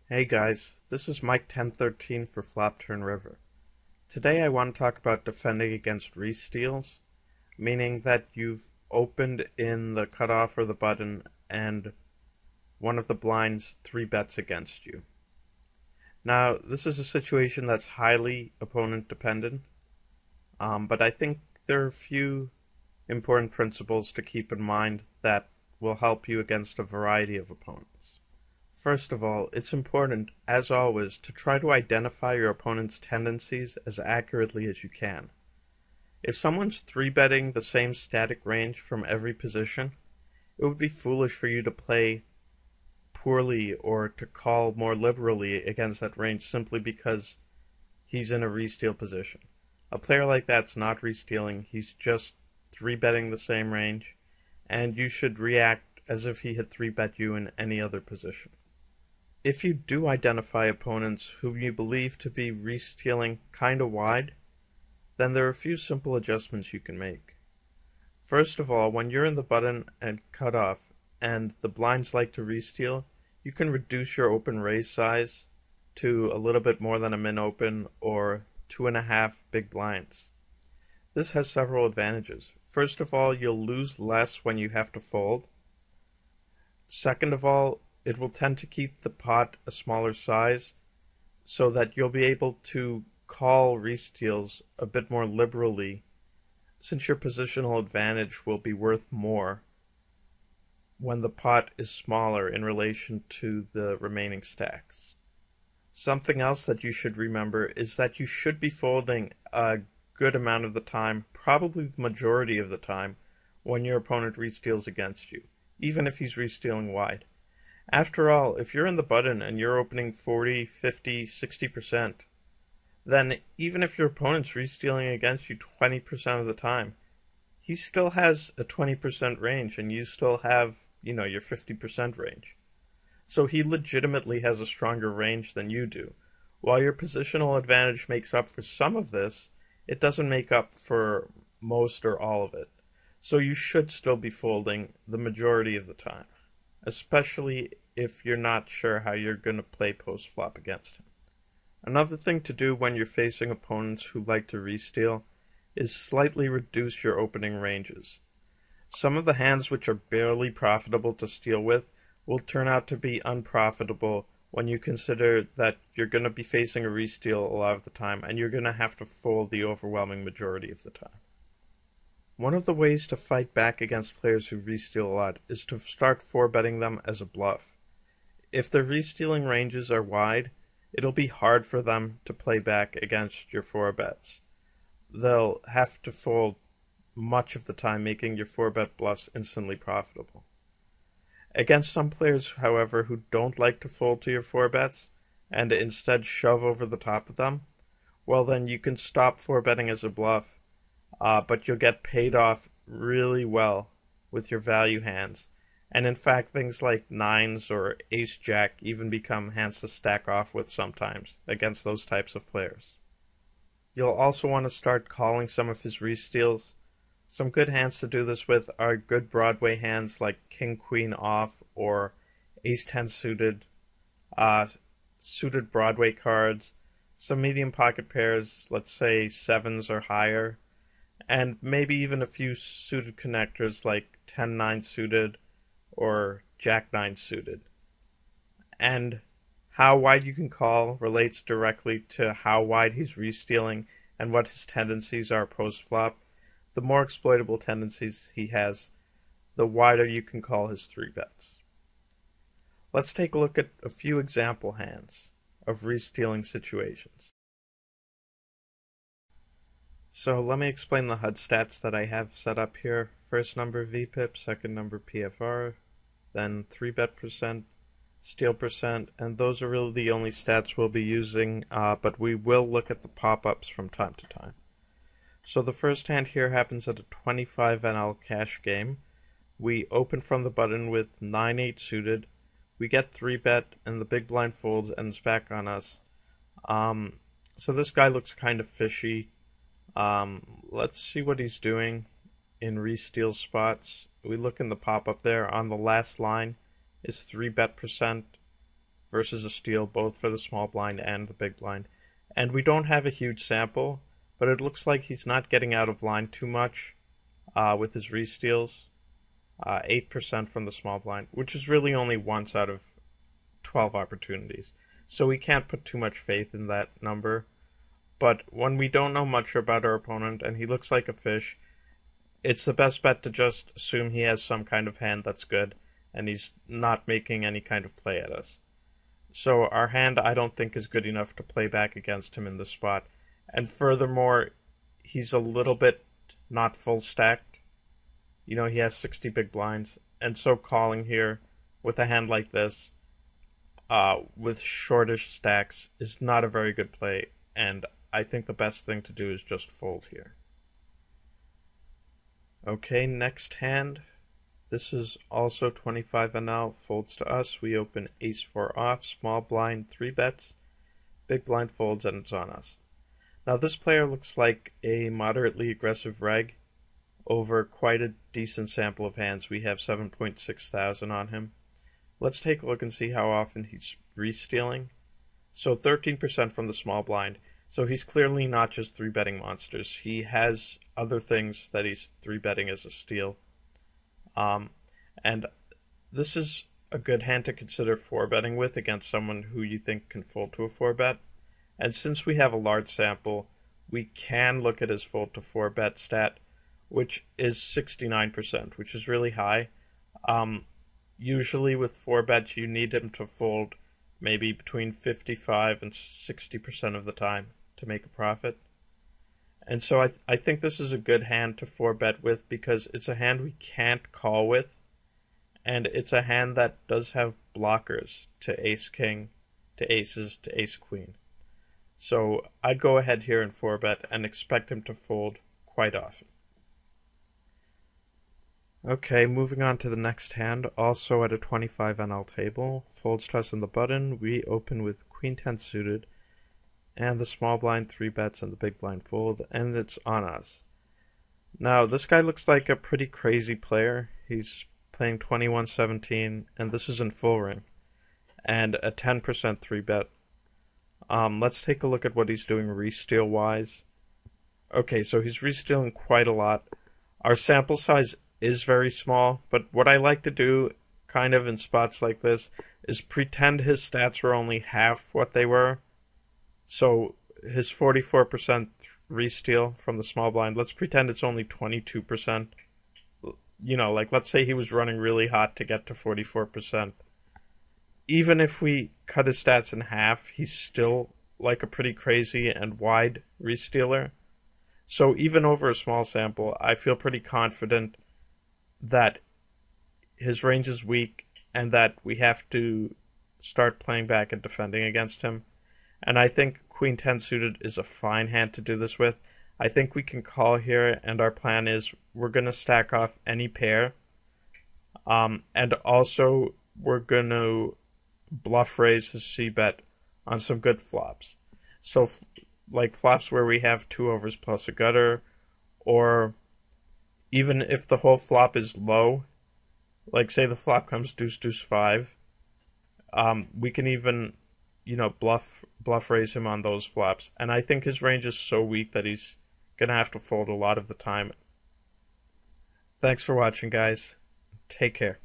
Hey guys, this is Mike 1013 for FlopTurnRiver. Today I want to talk about defending against resteals, meaning that you've opened in the cutoff or the button and one of the blinds 3-bets against you. Now, this is a situation that's highly opponent dependent, but I think there are a few important principles to keep in mind that will help you against a variety of opponents. First of all, it's important, as always, to try to identify your opponent's tendencies as accurately as you can. If someone's 3-betting the same static range from every position, it would be foolish for you to play poorly or to call more liberally against that range simply because he's in a resteal position. A player like that's not restealing, he's just 3-betting the same range, and you should react as if he had 3-bet you in any other position. If you do identify opponents whom you believe to be restealing kinda wide, then there are a few simple adjustments you can make. First of all, when you're in the button and cutoff and the blinds like to resteal, you can reduce your open raise size to a little bit more than a min open or 2.5 big blinds. This has several advantages. First of all, you'll lose less when you have to fold. Second of all, it will tend to keep the pot a smaller size so that you'll be able to call resteals a bit more liberally since your positional advantage will be worth more when the pot is smaller in relation to the remaining stacks. Something else that you should remember is that you should be folding a good amount of the time, probably the majority of the time, when your opponent resteals against you, even if he's restealing wide. After all, if you're in the button and you're opening 40, 50, 60%, then even if your opponent's restealing against you 20% of the time, he still has a 20% range and you still have, your 50% range. So he legitimately has a stronger range than you do. While your positional advantage makes up for some of this, it doesn't make up for most or all of it. So you should still be folding the majority of the time, especially if you're not sure how you're going to play post-flop against him. Another thing to do when you're facing opponents who like to resteal is slightly reduce your opening ranges. Some of the hands which are barely profitable to steal with will turn out to be unprofitable when you consider that you're going to be facing a resteal a lot of the time and you're going to have to fold the overwhelming majority of the time. One of the ways to fight back against players who resteal a lot is to start 4-betting them as a bluff. If their restealing ranges are wide, it'll be hard for them to play back against your 4-bets. They'll have to fold much of the time, making your 4-bet bluffs instantly profitable. Against some players, however, who don't like to fold to your 4-bets and instead shove over the top of them, well then you can stop 4-betting as a bluff, but you'll get paid off really well with your value hands. And in fact, things like 9s or ace-jack even become hands to stack off with sometimes against those types of players. You'll also want to start calling some of his resteals. Some good hands to do this with are good Broadway hands like King-Queen off or Ace-10 suited, suited Broadway cards, some medium pocket pairs, let's say 7s or higher, and maybe even a few suited connectors like 10-9 suited or Jack-9 suited. And how wide you can call relates directly to how wide he's restealing and what his tendencies are post-flop. The more exploitable tendencies he has, the wider you can call his 3-bets. Let's take a look at a few example hands of restealing situations. So let me explain the HUD stats that I have set up here. First number VPIP, second number PFR, then 3-bet percent, steal percent, and those are really the only stats we'll be using, but we will look at the pop-ups from time to time. So the first hand here happens at a 25 NL cash game. We open from the button with 9-8 suited. We get 3-bet, and the big blind folds and it's back on us. So this guy looks kind of fishy. Let's see what he's doing in resteal spots. We look in the pop-up there. On the last line is 3-bet percent versus a steal, both for the small blind and the big blind. And we don't have a huge sample, but it looks like he's not getting out of line too much with his resteals. 8% from the small blind, which is really only once out of 12 opportunities. So we can't put too much faith in that number. But when we don't know much about our opponent and he looks like a fish, it's the best bet to just assume he has some kind of hand that's good and he's not making any kind of play at us. So our hand, I don't think, is good enough to play back against him in this spot. And furthermore, he's a little bit not full stacked. You know, he has 60 big blinds. And so calling here with a hand like this, with shortish stacks, is not a very good play. And I think the best thing to do is just fold here. Okay, next hand. This is also 25 NL, folds to us. We open ace-4 off, small blind, 3 bets. Big blind folds and it's on us. Now this player looks like a moderately aggressive reg. Over quite a decent sample of hands, we have 7.6 thousand on him. Let's take a look and see how often he's restealing. So 13% from the small blind. So he's clearly not just 3-betting monsters. He has other things that he's 3-betting as a steal. And this is a good hand to consider 4-betting with against someone who you think can fold to a 4-bet. And since we have a large sample, we can look at his fold to 4-bet stat, which is 69%, which is really high. Usually with 4-bets, you need him to fold maybe between 55 and 60% of the time to make a profit. And so I think this is a good hand to 4-bet with because it's a hand we can't call with, and it's a hand that does have blockers to ace-king, to aces, to ace-queen. So I'd go ahead here and 4-bet and expect him to fold quite often. Okay, moving on to the next hand, also at a 25 NL table. Folds to us in the button. We open with queen 10 suited, and the small blind 3 bets and the big blind fold, and it's on us. Now, this guy looks like a pretty crazy player. He's playing 21-17, and this is in full ring, and a 10% 3-bet. Let's take a look at what he's doing resteal-wise. Okay, so he's restealing quite a lot. Our sample size is very small, but what I like to do, kind of in spots like this, is pretend his stats were only half what they were. So his 44% resteal from the small blind, let's pretend it's only 22%. You know, like let's say he was running really hot to get to 44%. Even if we cut his stats in half, he's still like a pretty crazy and wide restealer. So even over a small sample, I feel pretty confident that his range is weak and that we have to start playing back and defending against him. And I think queen 10 suited is a fine hand to do this with. I think we can call here, and our plan is we're going to stack off any pair. And also we're going to bluff raise his c-bet on some good flops. So like flops where we have 2 overs plus a gutter, or even if the whole flop is low, like say the flop comes deuce deuce 5, we can even, you know, bluff raise him on those flops. And I think his range is so weak that he's gonna have to fold a lot of the time. Thanks for watching, guys. Take care.